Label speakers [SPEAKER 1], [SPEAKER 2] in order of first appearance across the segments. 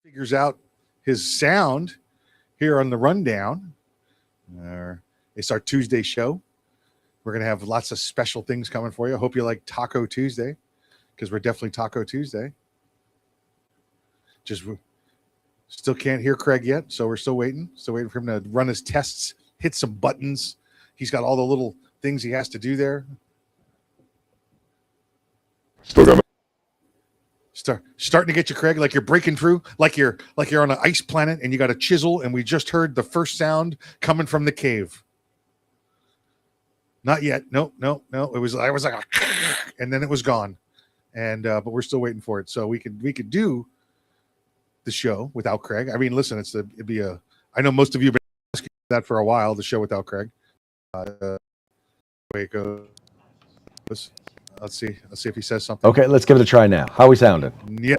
[SPEAKER 1] figures out his sound here on the rundown. It's our Tuesday show. We're going to have lots of special things coming for you. I hope you like Taco Tuesday, because we're definitely Taco Tuesday. Just still can't hear Craig yet, so we're still waiting. Still waiting for him to run his tests, hit some buttons. He's got all the little things he has to do there.
[SPEAKER 2] Still got
[SPEAKER 1] Starting to get you, Craig, like you're breaking through, like you're on an ice planet and you got a chisel, and we just heard the first sound coming from the cave. Not yet. No. I was like, and then it was gone. And but we're still waiting for it. So we could do the show without Craig. I mean, listen, it'd be a. I know most of you have been asking that for a while. The show without Craig. Way it goes. Let's see if he says something.
[SPEAKER 2] Okay, let's give it a try now. How are we sounding?
[SPEAKER 1] Yeah.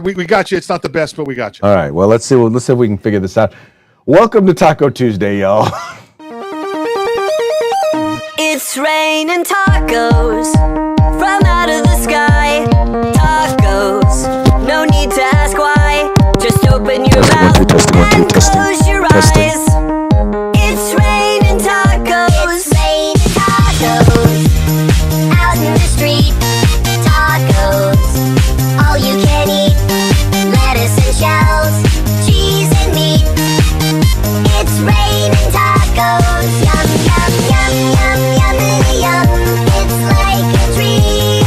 [SPEAKER 1] We got you. It's not the best, but we got you.
[SPEAKER 2] All right. Well, let's see if we can figure this out. Welcome to Taco Tuesday, y'all.
[SPEAKER 3] It's raining tacos from out of the sky. Tacos, no need to ask why. Just open your mouth and close your eyes. It's raining tacos. Raining tacos out in the street. Tacos, all you can eat. Lettuce and shells, cheese and meat. It's raining tacos. Yum, yum, yum, yum, yummity yum. It's like a dream.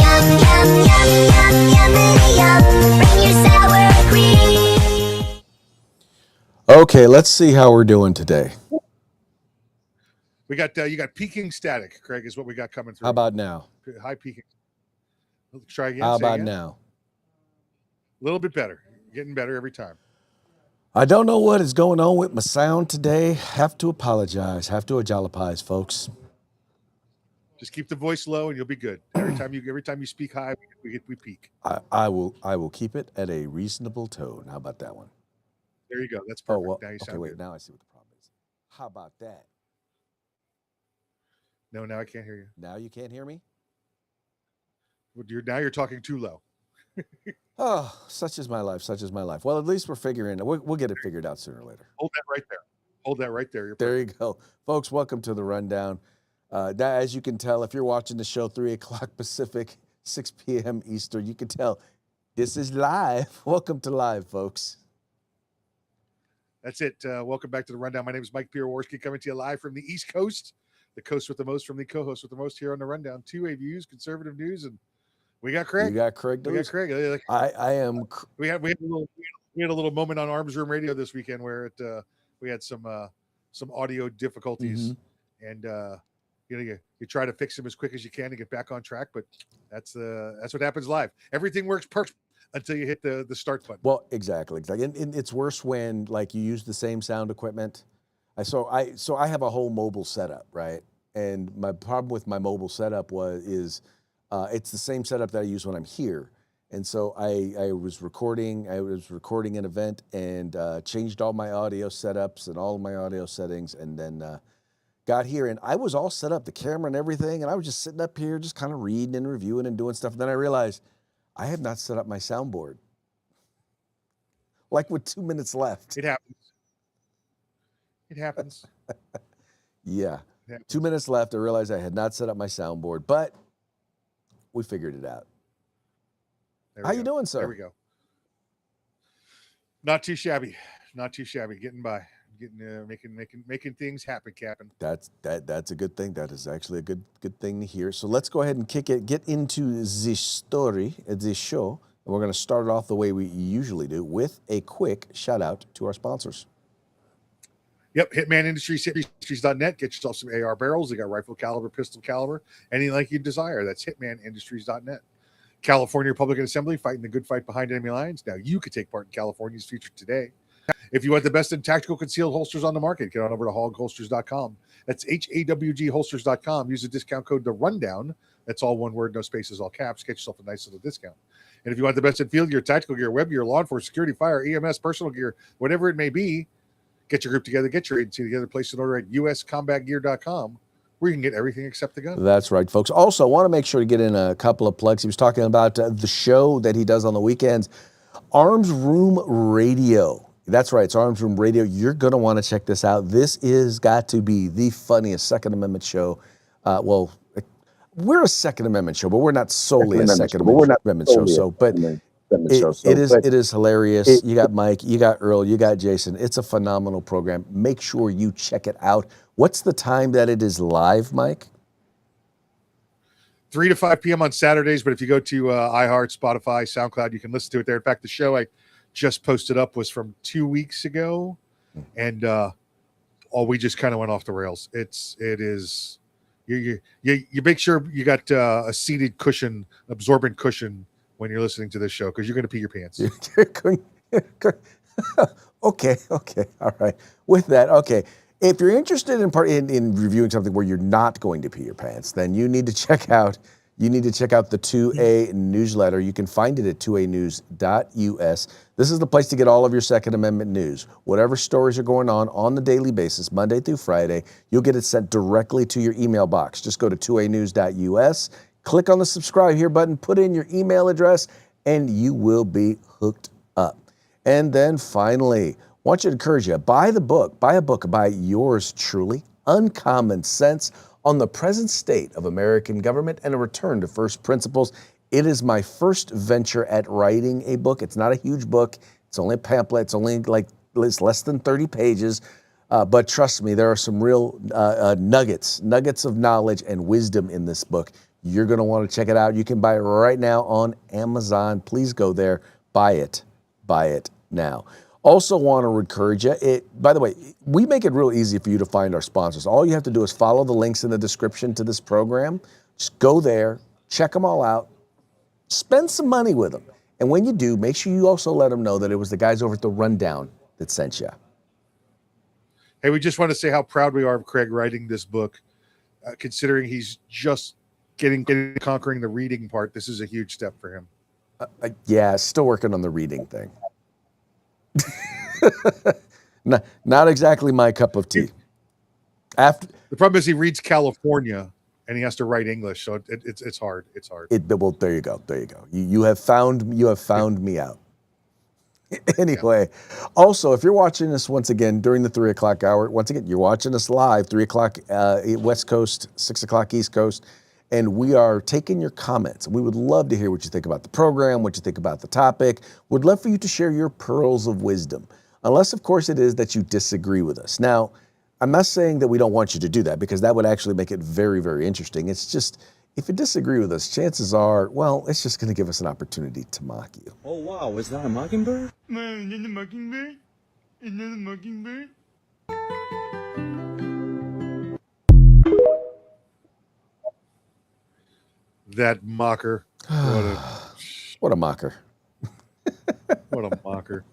[SPEAKER 3] Yum, yum, yum, yum, yummity yum. Bring your sour cream.
[SPEAKER 2] Okay, let's see how we're doing today.
[SPEAKER 1] We got you got peaking static, Craig, is what we got coming through.
[SPEAKER 2] How about now?
[SPEAKER 1] High peaking. Let's try again.
[SPEAKER 2] How
[SPEAKER 1] Say
[SPEAKER 2] about
[SPEAKER 1] again.
[SPEAKER 2] now?
[SPEAKER 1] A little bit better. Getting better every time.
[SPEAKER 2] I don't know what is going on with my sound today. Have to apologize. Have to apologize, folks.
[SPEAKER 1] Just keep the voice low and you'll be good. Every time you speak high, we peak.
[SPEAKER 2] I will keep it at a reasonable tone. How about that one?
[SPEAKER 1] There you go. That's
[SPEAKER 2] Oh,
[SPEAKER 1] perfect.
[SPEAKER 2] well,
[SPEAKER 1] Now you
[SPEAKER 2] okay,
[SPEAKER 1] sound
[SPEAKER 2] wait.
[SPEAKER 1] good.
[SPEAKER 2] Now I see what the problem is. How about that?
[SPEAKER 1] No, now I can't hear you.
[SPEAKER 2] Now you can't hear me?
[SPEAKER 1] Now you're talking too low.
[SPEAKER 2] Oh, such is my life. Such is my life. Well, at least we're figuring it. We'll get it figured out sooner or later.
[SPEAKER 1] Hold that right there. Hold that right there. You're
[SPEAKER 2] There
[SPEAKER 1] perfect.
[SPEAKER 2] you go. Folks, welcome to the rundown. That, as you can tell, if you're watching the show 3 o'clock Pacific, 6 p.m. Eastern, you can tell this is live. Welcome to live, folks.
[SPEAKER 1] That's it. Welcome back to the rundown. My name is Mike Pierworski, coming to you live from the East Coast, the coast with the most, from the co-host with the most here on the rundown. 2A views, conservative news, and we got Craig.
[SPEAKER 2] You got Craig.
[SPEAKER 1] We got Craig.
[SPEAKER 2] I am.
[SPEAKER 1] We had a little moment on Arms Room Radio this weekend where we had some audio difficulties, and you try to fix them as quick as you can to get back on track, but that's what happens live. Everything works perfect until you hit the start button.
[SPEAKER 2] Well, exactly. And it's worse when like you use the same sound equipment. So I have a whole mobile setup, right? And my problem with my mobile setup is it's the same setup that I use when I'm here. And so I was recording an event and changed all my audio setups and all of my audio settings, and then got here and I was all set up, the camera and everything, and I was just sitting up here just kind of reading and reviewing and doing stuff. And then I realized I had not set up my soundboard. Like with 2 minutes left.
[SPEAKER 1] It happens.
[SPEAKER 2] Yeah. 2 minutes left. I realized I had not set up my soundboard, but we figured it out. How you doing, sir?
[SPEAKER 1] There we go. Not too shabby. Getting by. Making things happen, Captain.
[SPEAKER 2] That's a good thing. That is actually a good thing to hear. So let's go ahead and get into the story, the show, and we're going to start it off the way we usually do with a quick shout out to our sponsors.
[SPEAKER 1] Yep, Hitman Industries, hitmanindustries.net. Get yourself some AR barrels. They got rifle caliber, pistol caliber, anything like you desire. That's hitmanindustries.net. California Republican Assembly, fighting the good fight behind enemy lines. Now you could take part in California's future today. If you want the best in tactical concealed holsters on the market, get on over to hogholsters.com. That's HAWGholsters.com. Use the discount code The Rundown. That's all one word, no spaces, all caps. Get yourself a nice little discount. And if you want the best in field gear, tactical gear, web gear, law enforcement, security, fire, EMS, personal gear, whatever it may be, get your group together, get your agency together, place an order at uscombatgear.com. where you can get everything except the gun.
[SPEAKER 2] That's right, folks. Also, I want to make sure to get in a couple of plugs. He was talking about the show that he does on the weekends, Arms Room Radio. That's right, it's Arms Room Radio. You're going to want to check this out. This is got to be the funniest Second Amendment show. Well, we're a Second Amendment show, but we're not solely a Second Amendment show. So, but it is hilarious. You got Mike, you got Earl, you got Jason. It's a phenomenal program. Make sure you check it out. What's the time that it is live, Mike?
[SPEAKER 1] 3 to 5 p.m. on Saturdays, but if you go to iHeart, Spotify, SoundCloud, you can listen to it there. In fact, the show I just posted up was from 2 weeks ago, and we just kind of went off the rails. It is you make sure you got a seated cushion, absorbent cushion when you're listening to this show, because you're going to pee your pants.
[SPEAKER 2] Okay, all right. With that, okay. If you're interested in reviewing something where you're not going to pee your pants, then you need to check out the 2A newsletter. You can find it at 2anews.us. This is the place to get all of your Second Amendment news. Whatever stories are going on the daily basis, Monday through Friday, you'll get it sent directly to your email box. Just go to 2anews.us, click on the subscribe here button, put in your email address, and you will be hooked up. And then finally, I want you to encourage you, buy a book by yours truly, Uncommon Sense on the Present State of American Government and a Return to First Principles. It is my first venture at writing a book. It's not a huge book. It's only a pamphlet. It's only it's less than 30 pages. But trust me, there are some real nuggets of knowledge and wisdom in this book. You're going to want to check it out. You can buy it right now on Amazon. Please go there, buy it now. Also want to encourage you, by the way, we make it real easy for you to find our sponsors. All you have to do is follow the links in the description to this program. Just go there, check them all out, spend some money with them. And when you do, make sure you also let them know that it was the guys over at The Rundown that sent you.
[SPEAKER 1] Hey, we just want to say how proud we are of Craig writing this book, considering he's just conquering the reading part. This is a huge step for him.
[SPEAKER 2] Yeah, still working on the reading thing. Not exactly my cup of tea. The
[SPEAKER 1] problem is he reads California and he has to write English, so it's hard. It's hard.
[SPEAKER 2] Well, there you go. You have found me out. Anyway, also, if you're watching us once again during the 3 o'clock hour, once again, you're watching us live, 3 o'clock West Coast, 6 o'clock East Coast, and we are taking your comments. We would love to hear what you think about the program, what you think about the topic. We'd love for you to share your pearls of wisdom, unless, of course, it is that you disagree with us. Now, I'm not saying that we don't want you to do that, because that would actually make it very, very interesting. It's just, if you disagree with us, chances are, well, it's just going to give us an opportunity to mock you.
[SPEAKER 4] Oh, wow, was that a mockingbird?
[SPEAKER 5] Man, is that a mockingbird? Is that a mockingbird?
[SPEAKER 1] That mocker.
[SPEAKER 2] What a mocker.
[SPEAKER 1] What a mocker.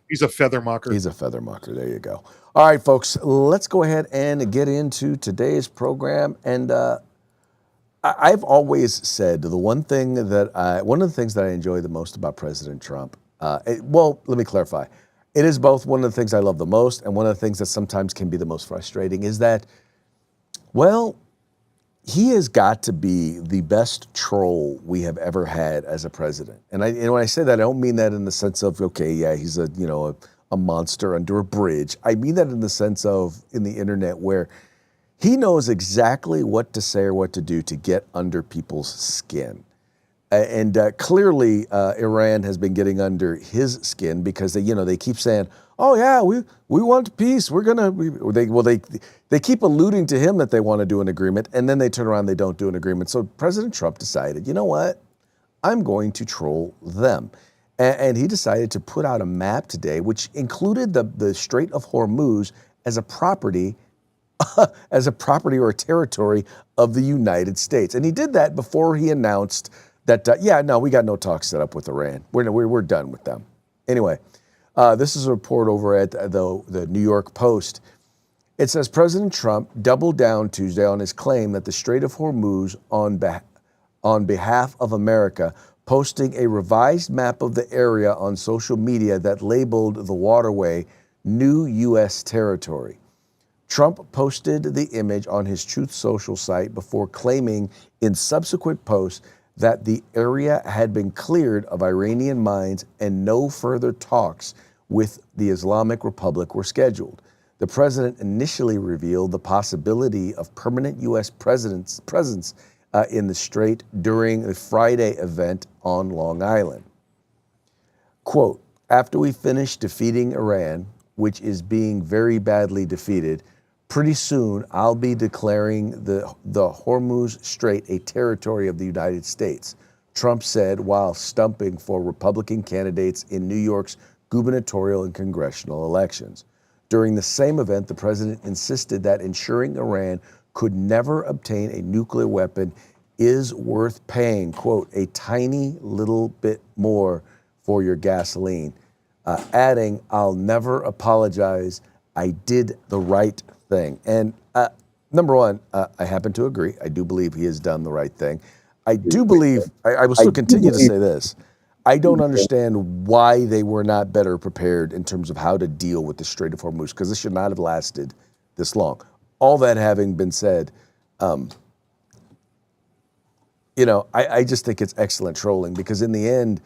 [SPEAKER 1] He's a feather mocker.
[SPEAKER 2] He's a feather mocker. There you go. All right, folks, let's go ahead and get into today's program. And I've always said one of the things that I enjoy the most about President Trump, well, let me clarify. It is both one of the things I love the most and one of the things that sometimes can be the most frustrating, is that, well, he has got to be the best troll we have ever had as a president. And when I say that, I don't mean that in the sense of, okay, yeah, he's a monster under a bridge. I mean that in the sense of in the internet, where he knows exactly what to say or what to do to get under people's skin. And clearly, Iran has been getting under his skin, because they keep saying, "Oh yeah, we want peace. We're gonna." They keep alluding to him that they want to do an agreement, and then they turn around, they don't do an agreement. So President Trump decided, you know what? I'm going to troll them, and he decided to put out a map today, which included the Strait of Hormuz as a property. Or a territory of the United States. And he did that before he announced that, we got no talks set up with Iran. We're done with them. Anyway, this is a report over at the New York Post. It says President Trump doubled down Tuesday on his claim that the Strait of Hormuz on behalf of America, posting a revised map of the area on social media that labeled the waterway new U.S. territory. Trump posted the image on his Truth Social site before claiming in subsequent posts that the area had been cleared of Iranian mines and no further talks with the Islamic Republic were scheduled. The president initially revealed the possibility of permanent U.S. presence in the strait during the Friday event on Long Island. Quote, after we finish defeating Iran, which is being very badly defeated, pretty soon I'll be declaring the Hormuz Strait a territory of the United States, Trump said while stumping for Republican candidates in New York's gubernatorial and congressional elections. During the same event, the president insisted that ensuring Iran could never obtain a nuclear weapon is worth paying, quote, a tiny little bit more for your gasoline, adding, I'll never apologize. I did the right thing. And number one, I happen to agree. I do believe he has done the right thing. I do believe, I will still continue to say this, I don't understand why they were not better prepared in terms of how to deal with the Strait of Hormuz, because this should not have lasted this long. All that having been said, I just think it's excellent trolling, because in the end,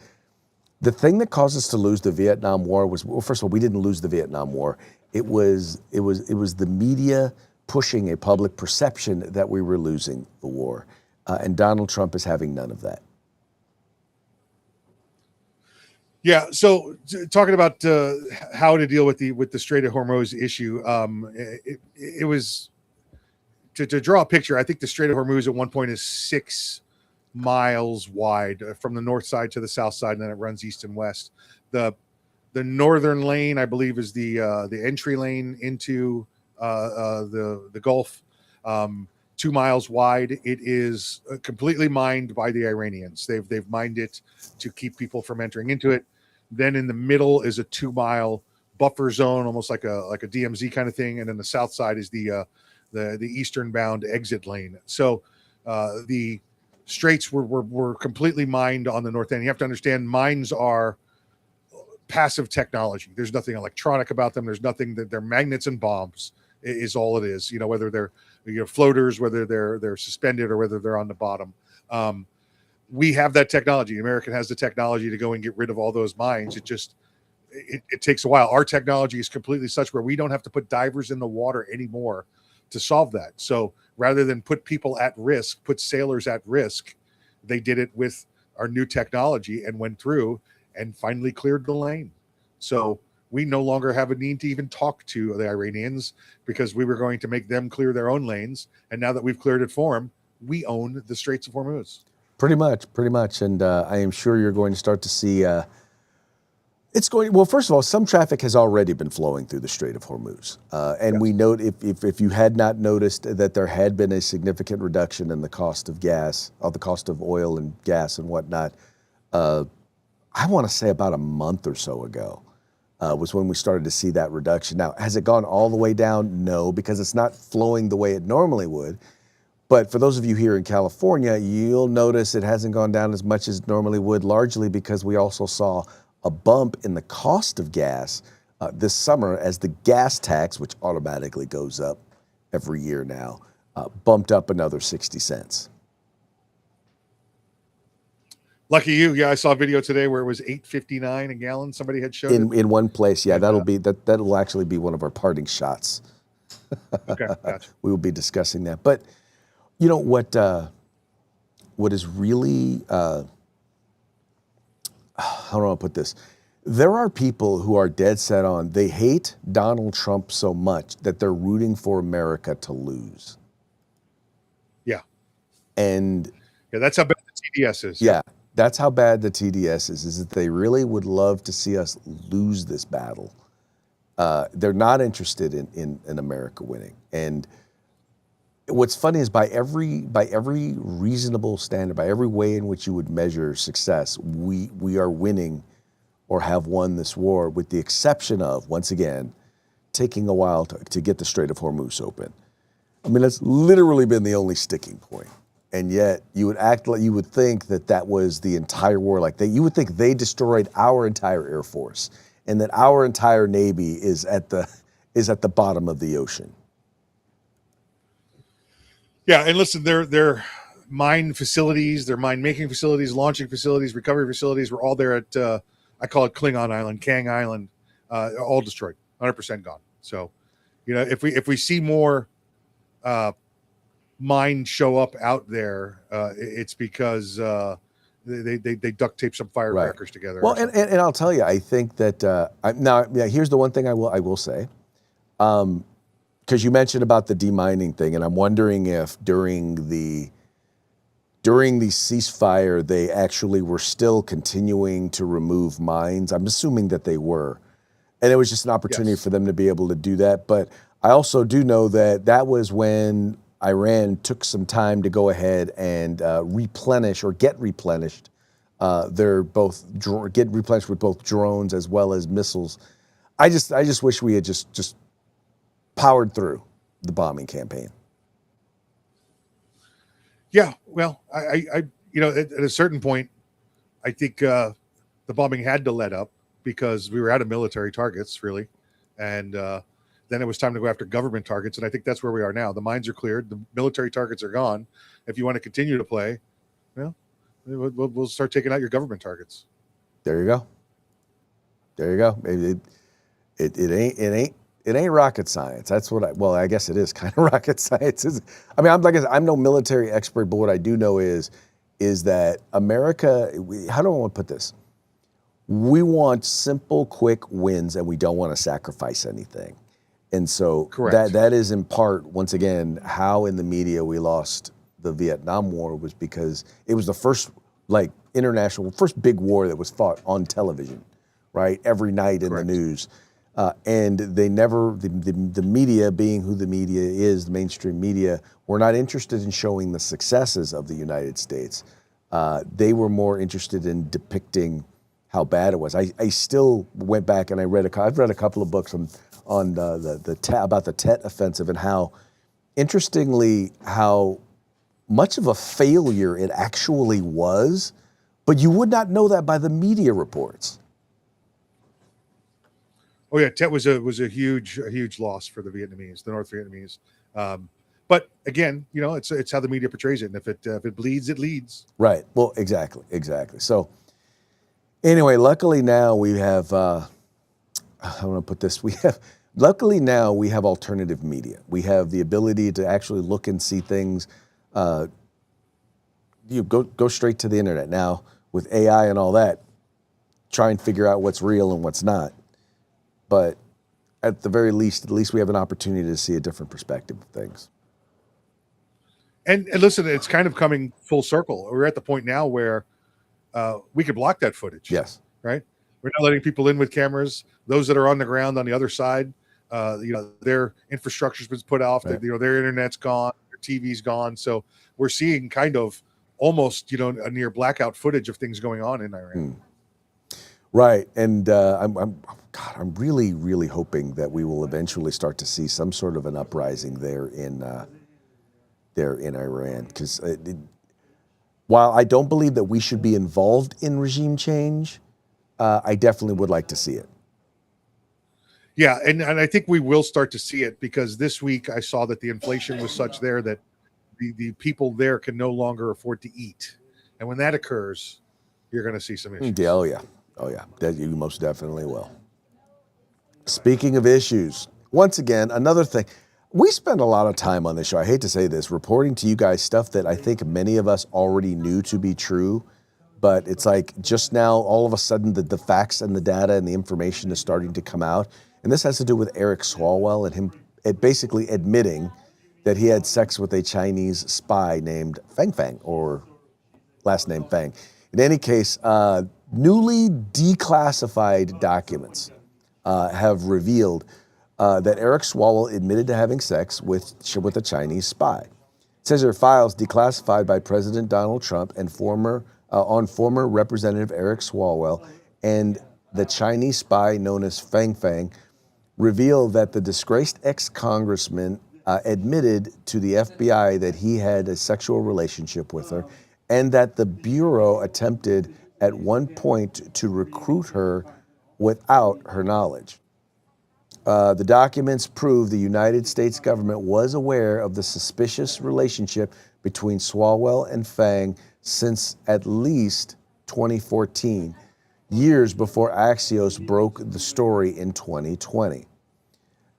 [SPEAKER 2] the thing that caused us to lose the Vietnam War was, well, first of all, we didn't lose the Vietnam War. It was the media pushing a public perception that we were losing the war, and Donald Trump is having none of that.
[SPEAKER 1] Yeah. So talking about how to deal with the Strait of Hormuz issue, it was to draw a picture. I think the Strait of Hormuz at one point is 6 miles wide from the north side to the south side, and then it runs east and west. The northern lane, I believe, is the entry lane into the Gulf. 2 miles wide. It is completely mined by the Iranians. They've mined it to keep people from entering into it. Then in the middle is a 2-mile buffer zone, almost like a DMZ kind of thing. And then the south side is the eastern bound exit lane. So the straits were completely mined on the north end. You have to understand, mines are passive technology. There's nothing electronic about them. There's nothing that they're magnets and bombs is all it is. Whether they're floaters, whether they're suspended, or whether they're on the bottom. We have that technology. American has the technology to go and get rid of all those mines. It takes a while. Our technology is completely such where we don't have to put divers in the water anymore to solve that. So rather than put people at risk, put sailors at risk, they did it with our new technology and went through and finally cleared the lane. So we no longer have a need to even talk to the Iranians, because we were going to make them clear their own lanes. And now that we've cleared it for them, we own the Straits of Hormuz. Pretty
[SPEAKER 2] much. And I am sure you're going to start to see, well, first of all, some traffic has already been flowing through the Strait of Hormuz. And yes, we note, if you had not noticed, that there had been a significant reduction in the cost of gas, or the cost of oil and gas and whatnot. I want to say about a month or so ago was when we started to see that reduction. Now, has it gone all the way down? No, because it's not flowing the way it normally would. But for those of you here in California, you'll notice it hasn't gone down as much as it normally would, largely because we also saw a bump in the cost of gas this summer, as the gas tax, which automatically goes up every year now, bumped up another 60 cents.
[SPEAKER 1] Lucky you. Yeah, I saw a video today where it was $8.59 a gallon. Somebody had showed
[SPEAKER 2] in one place. Yeah, that'll actually be one of our parting shots.
[SPEAKER 1] Okay, gotcha.
[SPEAKER 2] We will be discussing that. But you know what is really how do I put this? There are people who are dead set on, they hate Donald Trump so much that they're rooting for America to lose.
[SPEAKER 1] Yeah.
[SPEAKER 2] And
[SPEAKER 1] yeah, that's how bad the TDS is.
[SPEAKER 2] Yeah, that's how bad the TDS is that they really would love to see us lose this battle. They're not interested in America winning. And what's funny is by every reasonable standard, by every way in which you would measure success, we are winning or have won this war, with the exception of, once again, taking a while to get the Strait of Hormuz open. I mean, that's literally been the only sticking point. And yet you would think that was the entire war. You would think they destroyed our entire Air Force, and that our entire Navy is at the bottom of the ocean.
[SPEAKER 1] Yeah, and listen, their mine facilities, their mine making facilities, launching facilities, recovery facilities were all there at I call it Klingon Island, Kang Island, all destroyed, 100% gone. So, if we see more mine show up out there, it's because they duct tape some firecrackers together.
[SPEAKER 2] Well, and I'll tell you, I think that here's the one thing I will say, because you mentioned about the demining thing, and I'm wondering if during the ceasefire they actually were still continuing to remove mines. I'm assuming that they were, and it was just an opportunity for them to be able to do that. But I also do know that was when Iran took some time to go ahead and replenish or get replenished. Get replenished with both drones as well as missiles. I just wish we had just powered through the bombing campaign.
[SPEAKER 1] Yeah, well, I at a certain point, I think the bombing had to let up because we were out of military targets, really, and then it was time to go after government targets, and I think that's where we are now. The mines are cleared, the military targets are gone. If you want to continue to play, we'll start taking out your government targets.
[SPEAKER 2] There you go. It ain't rocket science. That's what I guess it is kind of rocket science. I'm no military expert, but what I do know is that America, how do I want to put this? We want simple, quick wins, and we don't want to sacrifice anything. And so that is in part, once again, how in the media we lost the Vietnam War was because it was the first first big war that was fought on television, right? Every night in the news. And they never, the media, being who the media is, the mainstream media, were not interested in showing the successes of the United States. They were more interested in depicting how bad it was. I still went back and I've read a couple of books on about the Tet Offensive and how, interestingly, how much of a failure it actually was, but you would not know that by the media reports.
[SPEAKER 1] Oh yeah, Tet was a huge loss for the Vietnamese, the North Vietnamese. But again, it's how the media portrays it, and if it bleeds, it leads.
[SPEAKER 2] Right. Well, exactly. So, anyway, luckily now we have. I want to put this. Luckily now we have alternative media. We have the ability to actually look and see things. You go straight to the internet now with AI and all that. Try and figure out what's real and what's not. But at the very least, we have an opportunity to see a different perspective of things.
[SPEAKER 1] And listen, it's kind of coming full circle. We're at the point now where we could block that footage.
[SPEAKER 2] Yes.
[SPEAKER 1] Right? We're not letting people in with cameras. Those that are on the ground on the other side, their infrastructure's been put off. Right. Their internet's gone, their TV's gone. So we're seeing kind of almost, a near blackout footage of things going on in Iran.
[SPEAKER 2] Right, and I'm really, really hoping that we will eventually start to see some sort of an uprising there in Iran. Because while I don't believe that we should be involved in regime change, I definitely would like to see it.
[SPEAKER 1] Yeah, and I think we will start to see it because this week I saw that the inflation was such there that the people there can no longer afford to eat, and when that occurs, you're going to see some issues.
[SPEAKER 2] Oh yeah, that you most definitely will. Speaking of issues, once again, another thing. We spend a lot of time on this show, I hate to say this, reporting to you guys stuff that I think many of us already knew to be true, but it's like just now, all of a sudden, the facts and the data and the information is starting to come out. And this has to do with Eric Swalwell and him basically admitting that he had sex with a Chinese spy named Fang Fang, or last name Fang. In any case, newly declassified documents have revealed that Eric Swalwell admitted to having sex with a Chinese spy. It says there are files declassified by President Donald Trump and former Representative Eric Swalwell and the Chinese spy known as Fang Fang revealed that the disgraced ex-congressman admitted to the FBI that he had a sexual relationship with her and that the Bureau attempted at one point to recruit her without her knowledge. The documents prove the United States government was aware of the suspicious relationship between Swalwell and Fang since at least 2014, years before Axios broke the story in 2020.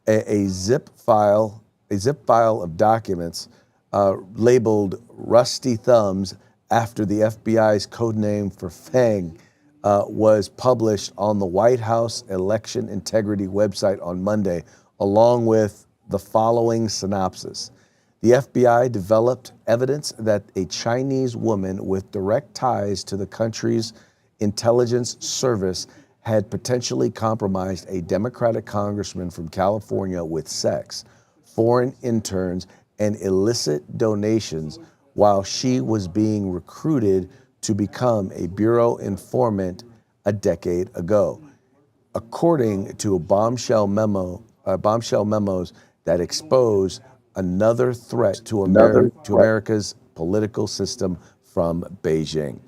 [SPEAKER 2] A zip file of documents labeled Rusty Thumbs after the FBI's codename for Fang was published on the White House Election Integrity website on Monday, along with the following synopsis. The FBI developed evidence that a Chinese woman with direct ties to the country's intelligence service had potentially compromised a Democratic congressman from California with sex, foreign interns, and illicit donations while she was being recruited to become a bureau informant a decade ago, according to memos that expose another threat to America's political system from Beijing.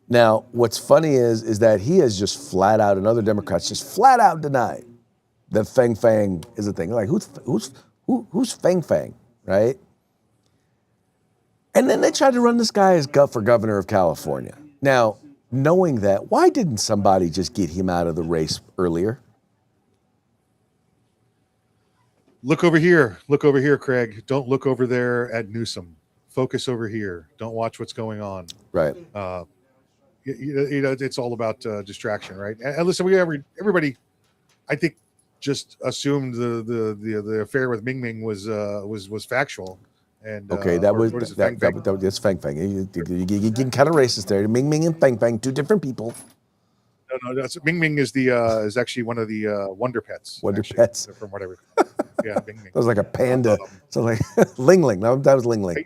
[SPEAKER 2] Now, what's funny is that he has just flat out, and other Democrats just flat out denied that Fang Fang is a thing. Like, who's Fang Fang, right? And then they tried to run this guy as for governor of California. Now, knowing that, why didn't somebody just get him out of the race earlier?
[SPEAKER 1] Look over here, Craig. Don't look over there at Newsom. Focus over here. Don't watch what's going on.
[SPEAKER 2] Right.
[SPEAKER 1] You know, it's all about distraction, right? And listen, everybody, I think, just assumed the affair with Ming Ming was factual. And
[SPEAKER 2] okay, that's Fang Fang. You getting kind of racist there. Ming Ming and Fang Fang, two different people.
[SPEAKER 1] No, that's Ming Ming is actually one of the Wonder Pets.
[SPEAKER 2] Pets,
[SPEAKER 1] from whatever. Yeah, Ming Ming.
[SPEAKER 2] That was like a panda. So like Ling Ling. No, that was Ling Ling.
[SPEAKER 1] Hey,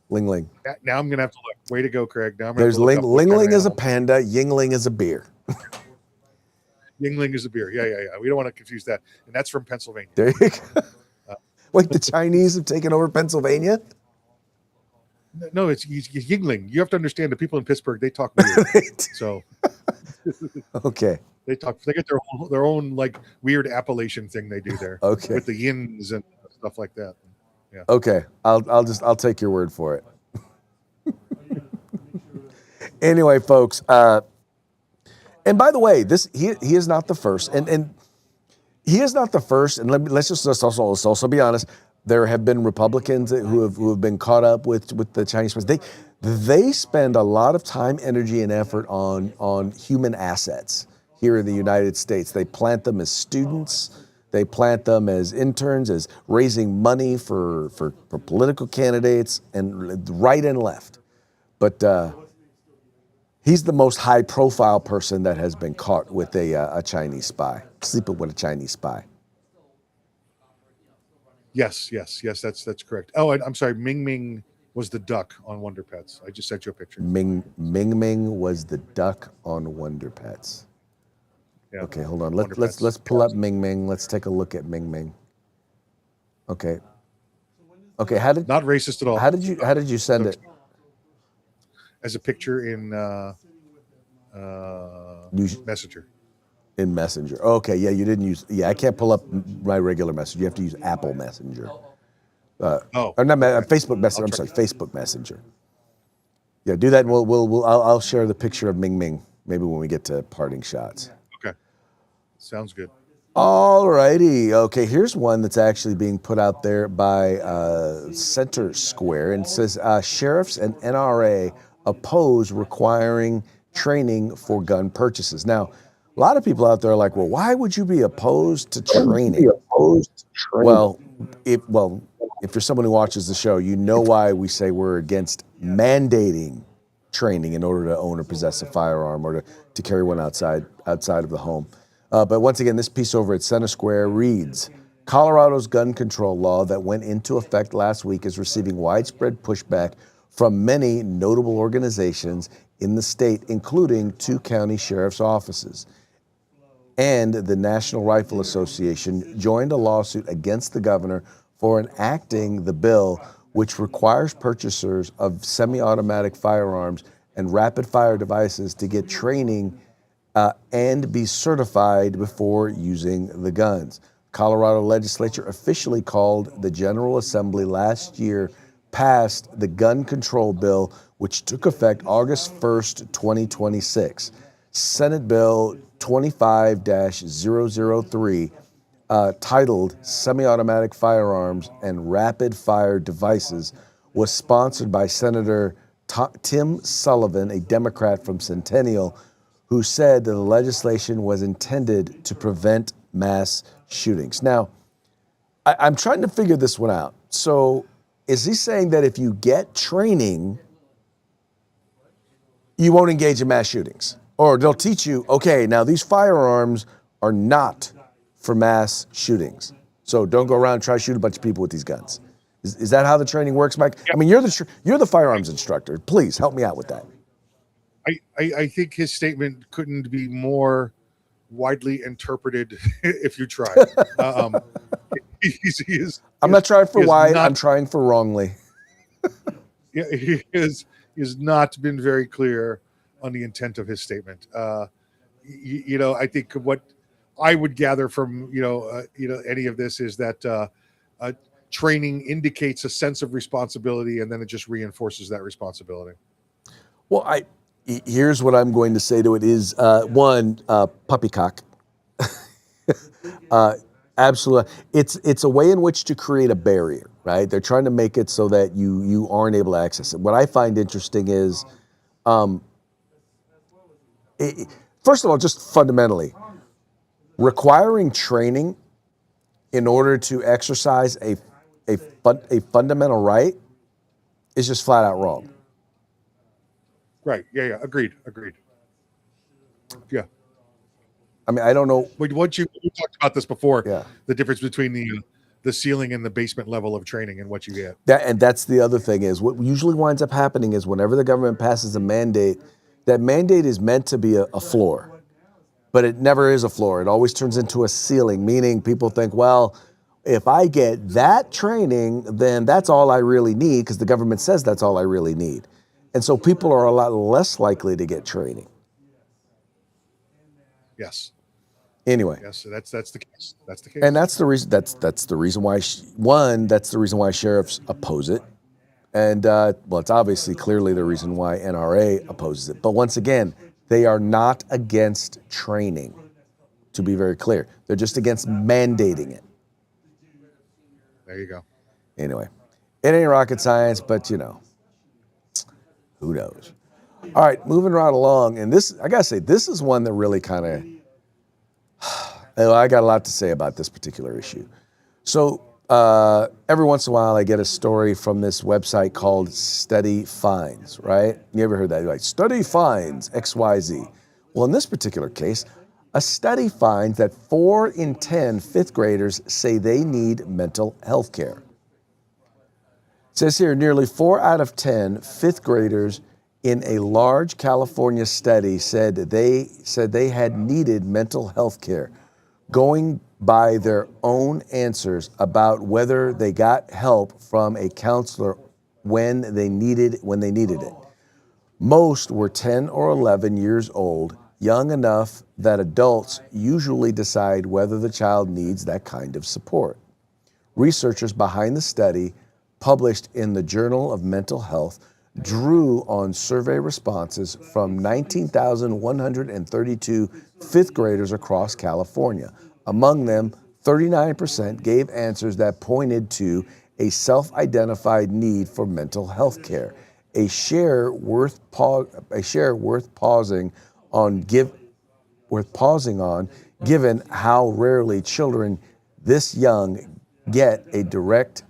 [SPEAKER 2] Ling Ling.
[SPEAKER 1] Now I'm gonna have to look. Way to go, Craig. Now
[SPEAKER 2] There's Ling Ling is a panda. Yingling is a beer.
[SPEAKER 1] Yingling is a beer. Yeah. We don't want to confuse that. And that's from Pennsylvania.
[SPEAKER 2] There you go. Wait, the Chinese have taken over Pennsylvania?
[SPEAKER 1] No, it's Yingling. You have to understand the people in Pittsburgh, they talk weird. So
[SPEAKER 2] okay.
[SPEAKER 1] They get their own like weird Appalachian thing they do there.
[SPEAKER 2] Okay.
[SPEAKER 1] With the yins and stuff like that. Yeah.
[SPEAKER 2] Okay. I'll take your word for it. Anyway, folks, and by the way, he is not the first, and he is not the first. And let's also be honest. There have been Republicans who have been caught up with the Chinese press. They spend a lot of time, energy, and effort on human assets here in the United States. They plant them as students. They plant them as interns, as raising money for political candidates, and right and left. But he's the most high-profile person that has been caught with a Chinese spy, sleeping with a Chinese spy.
[SPEAKER 1] Yes, that's correct. Oh, I'm sorry. Ming Ming was the duck on Wonder Pets. I just sent you a picture.
[SPEAKER 2] Ming Ming was the duck on Wonder Pets.
[SPEAKER 1] Yeah.
[SPEAKER 2] Okay, hold on. Let's pull up Ming Ming. Let's take a look at Ming Ming. Okay. Okay.
[SPEAKER 1] Not racist at all.
[SPEAKER 2] How did you send it?
[SPEAKER 1] As a picture in Messenger.
[SPEAKER 2] In Messenger. Okay, yeah, you didn't use. Yeah, I can't pull up my regular Messenger. You have to use Apple Messenger. Or not Facebook Messenger. I'm sorry, Facebook Messenger. Yeah, do that, and I'll share the picture of Ming Ming maybe when we get to parting shots.
[SPEAKER 1] Okay, sounds good.
[SPEAKER 2] All righty. Okay, here's one that's actually being put out there by Center Square, and it says sheriffs and NRA oppose requiring training for gun purchases. Now, a lot of people out there are like, well, why would you be opposed to training? Well, if you're someone who watches the show, you know why we say we're against mandating training in order to own or possess a firearm or to carry one outside of the home. But once again, this piece over at Center Square reads, Colorado's gun control law that went into effect last week is receiving widespread pushback from many notable organizations in the state, including 2 county sheriff's offices. And the National Rifle Association joined a lawsuit against the governor for enacting the bill, which requires purchasers of semi-automatic firearms and rapid-fire devices to get training and be certified before using the guns. Colorado legislature officially called the General Assembly last year passed the gun control bill, which took effect August 1st, 2026. Senate Bill 25-003, titled Semi-Automatic Firearms and Rapid Fire Devices, was sponsored by Senator Tim Sullivan, a Democrat from Centennial, who said that the legislation was intended to prevent mass shootings. Now, I'm trying to figure this one out. So is he saying that if you get training, you won't engage in mass shootings? Or they'll teach you, okay, now these firearms are not for mass shootings. So don't go around and try to shoot a bunch of people with these guns. Is that how the training works, Mike? I mean, you're the firearms instructor. Please help me out with that.
[SPEAKER 1] I think his statement couldn't be more widely interpreted if you try.
[SPEAKER 2] I'm not trying for wide, I'm trying for wrongly.
[SPEAKER 1] Yeah, he has not been very clear on the intent of his statement. I think what I would gather from any of this is that training indicates a sense of responsibility, and then it just reinforces that responsibility.
[SPEAKER 2] Well, here's what I'm going to say to it is puppycock. Absolutely, it's a way in which to create a barrier, right? They're trying to make it so that you aren't able to access it. What I find interesting is, first of all, just fundamentally, requiring training in order to exercise a fundamental right is just flat out wrong.
[SPEAKER 1] Right. Yeah. Agreed. Yeah.
[SPEAKER 2] I mean, I don't know.
[SPEAKER 1] We talked about this before.
[SPEAKER 2] Yeah.
[SPEAKER 1] The difference between the ceiling and the basement level of training and what you get.
[SPEAKER 2] And that's the other thing is what usually winds up happening is whenever the government passes a mandate, that mandate is meant to be a floor, but it never is a floor. It always turns into a ceiling, meaning people think, well, if I get that training, then that's all I really need because the government says that's all I really need. And so people are a lot less likely to get training.
[SPEAKER 1] Yes.
[SPEAKER 2] Anyway.
[SPEAKER 1] Yes, so that's the case. That's the case.
[SPEAKER 2] And that's the reason. That's the reason why. That's the reason why sheriffs oppose it, and it's obviously clearly the reason why NRA opposes it. But once again, they are not against training. To be very clear, they're just against mandating it.
[SPEAKER 1] There you go.
[SPEAKER 2] Anyway, it ain't rocket science, but who knows? All right, moving right along, and this, I gotta say, this is one that really kind of. I got a lot to say about this particular issue. So every once in a while, I get a story from this website called Study Finds, right? You ever heard that? Like, Study Finds XYZ. Well, in this particular case, a study finds that 4 in 10 fifth graders say they need mental health care. It says here, nearly 4 out of 10 fifth graders in a large California study said they had needed mental health care, going by their own answers about whether they got help from a counselor when they needed it. Most were 10 or 11 years old, young enough that adults usually decide whether the child needs that kind of support. Researchers behind the study, published in the Journal of Mental Health, drew on survey responses from 19,132 fifth graders across California. Among them, 39% gave answers that pointed to a self-identified need for mental health care, a share worth pausing on, given how rarely children this young get a direct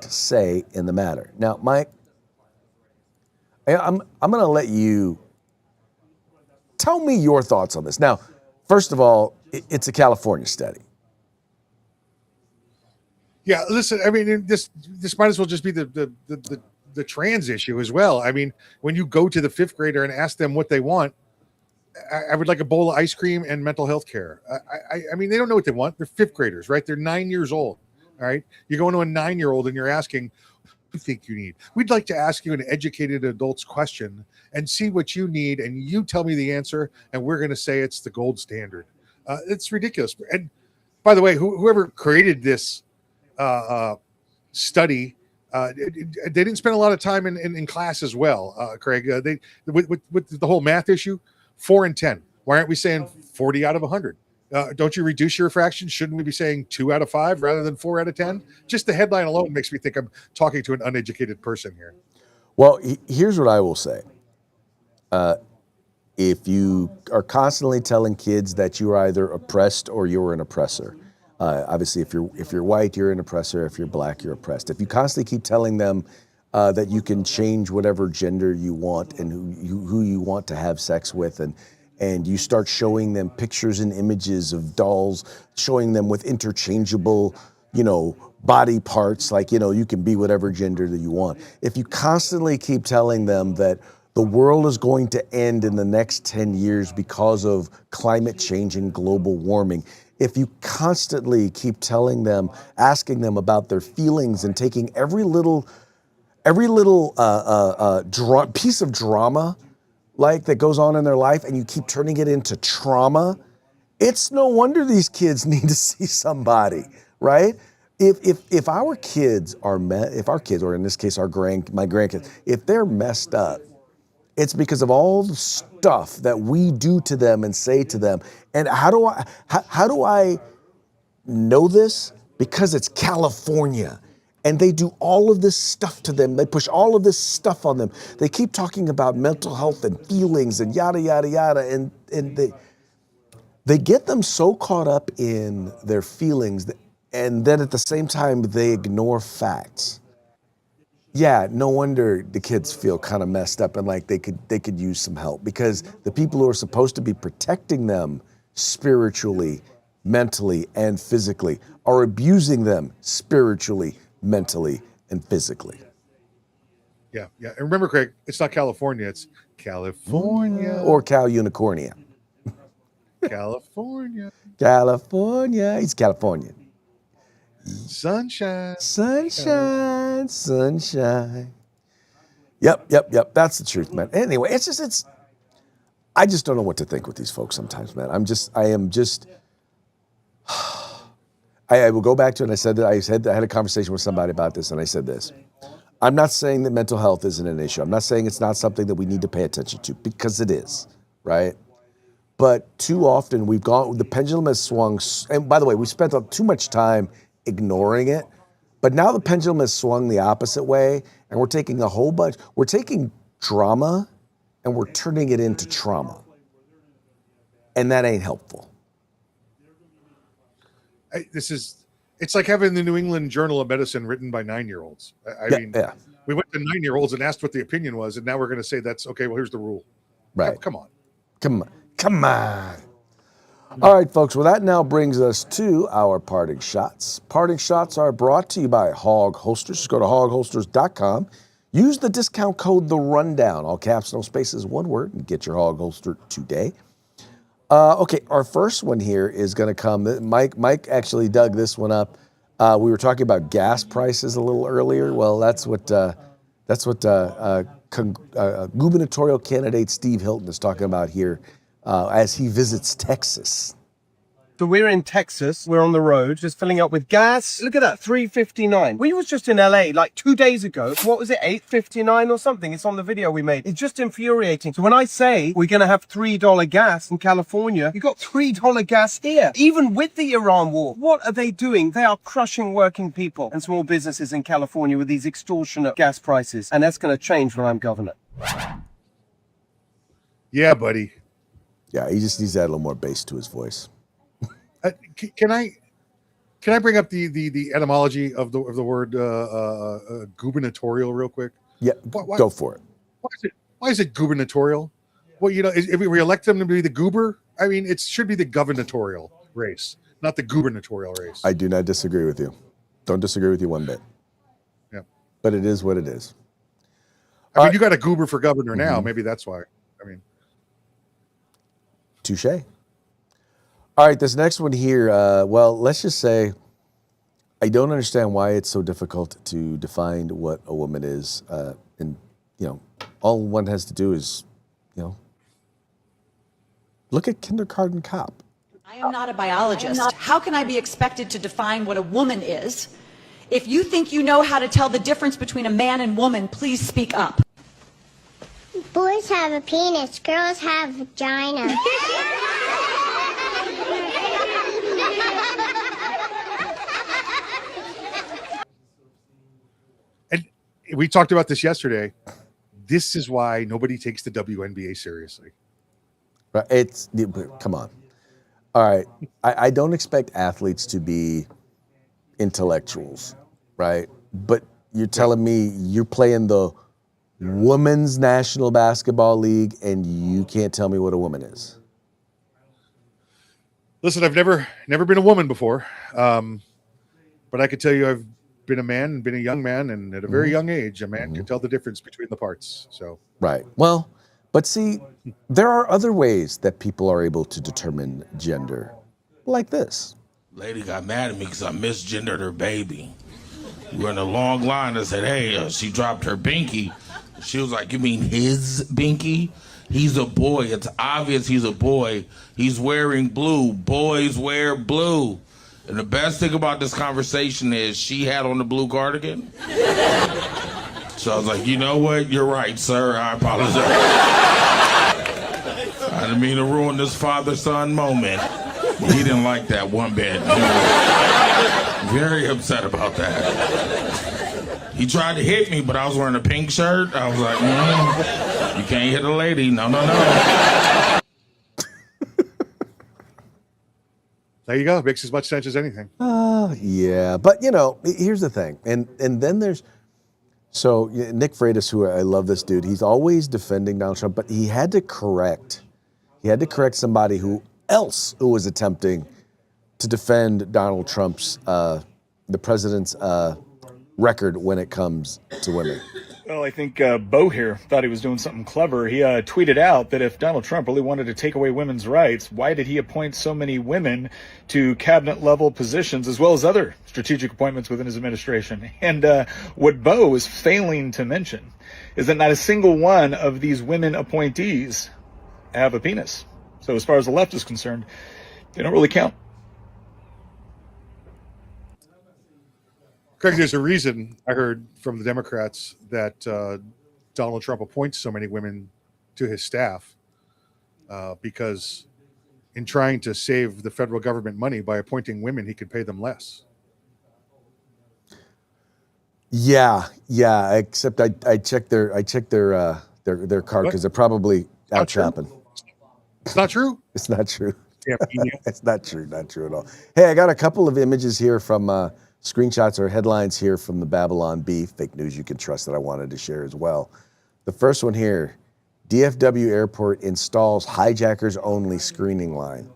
[SPEAKER 2] say in the matter. Now, Mike, I'm going to let you tell me your thoughts on this. Now, first of all, it's a California study.
[SPEAKER 1] Yeah, listen, I mean, this might as well just be the trans issue as well. I mean, when you go to the fifth grader and ask them what they want, I would like a bowl of ice cream and mental health care. I mean, they don't know what they want. They're fifth graders, right? They're 9 years old, all right? You're going to a 9-year-old and you're asking, what do you think you need? We'd like to ask you an educated adult's question and see what you need, and you tell me the answer, and we're going to say it's the gold standard. It's ridiculous. And By the way, whoever created this study, they didn't spend a lot of time in class as well, Craig. They with the whole math issue, 4 and 10. Why aren't we saying 40 out of 100? Don't you reduce your fraction? Shouldn't we be saying 2 out of 5 rather than 4 out of 10? Just the headline alone makes me think I'm talking to an uneducated person here.
[SPEAKER 2] Well, here's what I will say. If you are constantly telling kids that you're either oppressed or you're an oppressor, obviously if you're white, you're an oppressor. If you're black, you're oppressed. If you constantly keep telling them that you can change whatever gender you want and who you want to have sex with, and you start showing them pictures and images of dolls, showing them with interchangeable, body parts, like, you can be whatever gender that you want. If you constantly keep telling them that the world is going to end in the next 10 years because of climate change and global warming, if you constantly keep telling them, asking them about their feelings and taking every little piece of drama like that goes on in their life and you keep turning it into trauma, it's no wonder these kids need to see somebody, right? If our kids are or in this case my grandkids, if they're messed up, it's because of all the stuff that we do to them and say to them. And how do I know this? Because it's California. And they do all of this stuff to them. They push all of this stuff on them. They keep talking about mental health and feelings and yada, yada, yada. And they get them so caught up in their feelings, and then at the same time, they ignore facts. Yeah, no wonder the kids feel kind of messed up and like they could use some help, because the people who are supposed to be protecting them spiritually, mentally, and physically are abusing them spiritually, mentally, and physically.
[SPEAKER 1] Yeah. And remember, Craig, it's not California, it's California.
[SPEAKER 2] Or Cal Unicornia.
[SPEAKER 1] California.
[SPEAKER 2] California. He's Californian.
[SPEAKER 1] Sunshine.
[SPEAKER 2] Sunshine. Yep. That's the truth, man. Anyway, I just don't know what to think with these folks sometimes, man. I will go back to it, and I had a conversation with somebody about this, and I said this. I'm not saying that mental health isn't an issue. I'm not saying it's not something that we need to pay attention to, because it is, right? But too often the pendulum has swung, and by the way, we spent too much time ignoring it, but now the pendulum has swung the opposite way, and we're taking we're taking drama and we're turning it into trauma. And that ain't helpful.
[SPEAKER 1] It's like having the New England Journal of Medicine written by 9-year-olds. We went to 9-year-olds and asked what the opinion was, and now we're going to say that's okay. Well, here's the rule.
[SPEAKER 2] Right.
[SPEAKER 1] Come on.
[SPEAKER 2] All right, folks. Well, that now brings us to our parting shots. Parting shots are brought to you by Hog Holsters. Just go to hogholsters.com. Use the discount code The Rundown, all caps, no spaces, one word, and get your Hog Holster today. Okay, our first one here is going to come. Mike actually dug this one up. We were talking about gas prices a little earlier. Well, that's what gubernatorial candidate Steve Hilton is talking about here as he visits Texas.
[SPEAKER 6] So we're in Texas, we're on the road, just filling up with gas. Look at that, $3.59. We was just in LA like 2 days ago. What was it, $8.59 or something? It's on the video we made. It's just infuriating. So when I say we're gonna have $3 gas in California, you got $3 gas here, even with the Iran war. What are they doing? They are crushing working people and small businesses in California with these extortionate gas prices. And that's gonna change when I'm governor.
[SPEAKER 1] Yeah, buddy.
[SPEAKER 2] Yeah, he just needs to add a little more bass to his voice.
[SPEAKER 1] Can I bring up the etymology of the word gubernatorial real quick?
[SPEAKER 2] Yeah, go for it.
[SPEAKER 1] Why is it gubernatorial? Well, if we elect them to be the goober, I mean, it should be the gubernatorial race, not the gubernatorial race.
[SPEAKER 2] I do not disagree with you. Don't disagree with you one bit.
[SPEAKER 1] Yeah,
[SPEAKER 2] but it is what it is.
[SPEAKER 1] I mean, you got a goober for governor now. Maybe that's why. I mean,
[SPEAKER 2] touche. All right, this next one here, well, let's just say I don't understand why it's so difficult to define what a woman is. And, all one has to do is, look at Kindergarten Cop.
[SPEAKER 7] am not a biologist. How can I be expected to define what a woman is? If you think you know how to tell the difference between a man and woman, please speak up.
[SPEAKER 8] Boys have a penis, girls have vagina.
[SPEAKER 1] And we talked about this yesterday. This is why nobody takes the WNBA seriously.
[SPEAKER 2] Right? Come on. All right. I don't expect athletes to be intellectuals, right? But you're telling me you're playing the Women's National Basketball League and you can't tell me what a woman is.
[SPEAKER 1] Listen, I've never been a woman before, but I could tell you I've been a man and been a young man, and at a very young age, a man can tell the difference between the parts. So
[SPEAKER 2] right. Well, but see, there are other ways that people are able to determine gender, like this.
[SPEAKER 9] Lady got mad at me because I misgendered her baby. We were in a long line. I said, hey, she dropped her binky. She was like, you mean his binky? He's a boy. It's obvious he's a boy. He's wearing blue. Boys wear blue. And the best thing about this conversation is she had on the blue cardigan. So I was like, you know what? You're right, sir. I apologize. I didn't mean to ruin this father-son moment. He didn't like that one bit. He was very upset about that. He tried to hit me, but I was wearing a pink shirt. I was like, you can't hit a lady. No, no, no.
[SPEAKER 1] There you go. It makes as much sense as anything.
[SPEAKER 2] Yeah. But, you know, here's the thing. And then there's, so Nick Freitas, who I love this dude, he's always defending Donald Trump, but he had to correct somebody who was attempting to defend Donald Trump's, the president's record when it comes to women.
[SPEAKER 10] Well, I think Bo here thought he was doing something clever. He tweeted out that if Donald Trump really wanted to take away women's rights, why did he appoint so many women to cabinet-level positions as well as other strategic appointments within his administration? And what Bo is failing to mention is that not a single one of these women appointees have a penis. So as far as the left is concerned, they don't really count.
[SPEAKER 1] Craig, there's a reason I heard from the Democrats that Donald Trump appoints so many women to his staff because in trying to save the federal government money by appointing women, he could pay them less.
[SPEAKER 2] Yeah. Except I checked their card because they're probably out shopping.
[SPEAKER 1] It's not true.
[SPEAKER 2] It's not true.
[SPEAKER 1] Yeah,
[SPEAKER 2] it's not true. Not true at all. Hey, I got a couple of images here from screenshots or headlines here from the Babylon Bee, fake news you can trust, that I wanted to share as well. The first one here, DFW Airport installs hijackers only screening line.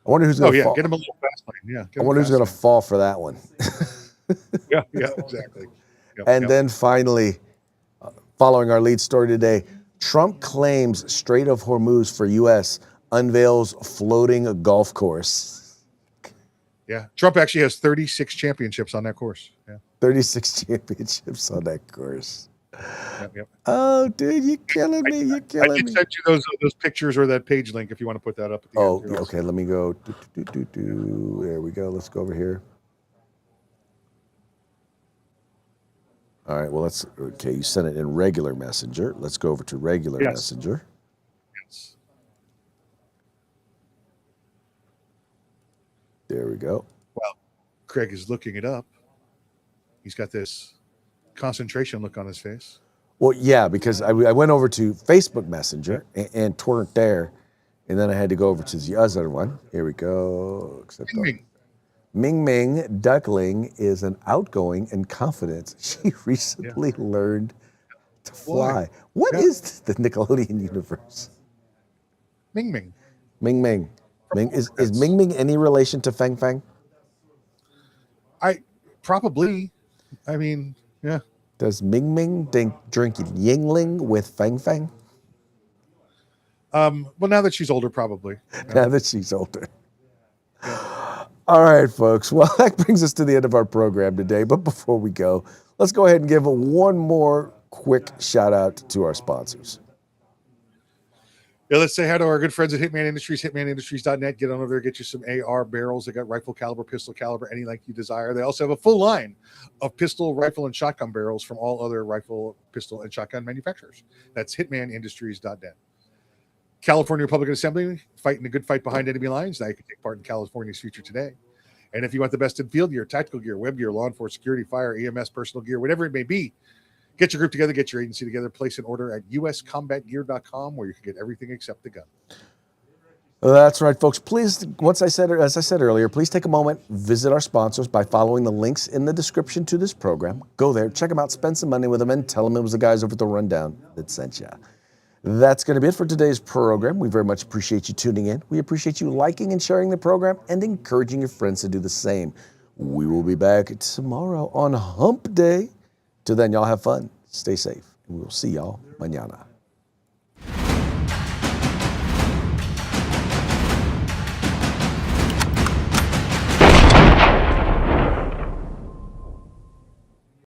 [SPEAKER 2] I wonder who's going to fall.
[SPEAKER 1] Get him a little fast lane. Yeah.
[SPEAKER 2] I wonder who's going to fall for that one.
[SPEAKER 1] yeah, exactly.
[SPEAKER 2] And then finally, following our lead story today, Trump claims Strait of Hormuz for U.S. unveils floating golf course.
[SPEAKER 1] Yeah, Trump actually has 36 championships on that course. Yeah,
[SPEAKER 2] 36 championships on that course.
[SPEAKER 1] Yep.
[SPEAKER 2] Oh, dude, you're killing me. You're killing me.
[SPEAKER 1] I did send you those pictures or that page link if you want to put that up. At the end.
[SPEAKER 2] Okay. Let me go. There we go. Let's go over here. All right. Well, okay. You sent it in regular Messenger. Let's go over to regular Messenger.
[SPEAKER 1] Yes.
[SPEAKER 2] There we go.
[SPEAKER 1] Well, Craig is looking it up. He's got this concentration look on his face.
[SPEAKER 2] Well, yeah, because I went over to Facebook Messenger and torrent there, and then I had to go over to the other one. Here we go. Ming Ming Duckling is an outgoing and confident. She recently learned to fly. What is the Nickelodeon universe?
[SPEAKER 1] Ming Ming.
[SPEAKER 2] Ming Ming. Is Ming Ming any relation to Feng Feng?
[SPEAKER 1] Probably. I mean, yeah.
[SPEAKER 2] Does Ming Ming drink Yingling with Feng Feng?
[SPEAKER 1] Well, now that she's older, probably.
[SPEAKER 2] Now that she's older. All right, folks. Well, that brings us to the end of our program today. But before we go, let's go ahead and give one more quick shout out to our sponsors.
[SPEAKER 1] Yeah, let's say hi to our good friends at Hitman Industries, hitmanindustries.net. Get on over there, get you some AR barrels. They got rifle caliber, pistol caliber, any length you desire. They also have a full line of pistol, rifle, and shotgun barrels from all other rifle, pistol, and shotgun manufacturers. That's hitmanindustries.net. California Republican Assembly, fighting the good fight behind enemy lines. Now you can take part in California's future today. And if you want the best in field gear, tactical gear, web gear, law enforcement, security, fire, EMS, personal gear, whatever it may be, get your group together, get your agency together, place an order at uscombatgear.com where you can get everything except the gun.
[SPEAKER 2] That's right, folks. Please, as I said earlier, please take a moment, visit our sponsors by following the links in the description to this program. Go there, check them out, spend some money with them, and tell them it was the guys over at the Rundown that sent you. That's going to be it for today's program. We very much appreciate you tuning in. We appreciate you liking and sharing the program and encouraging your friends to do the same. We will be back tomorrow on Hump Day. Till then, y'all have fun, stay safe, and we will see y'all mañana.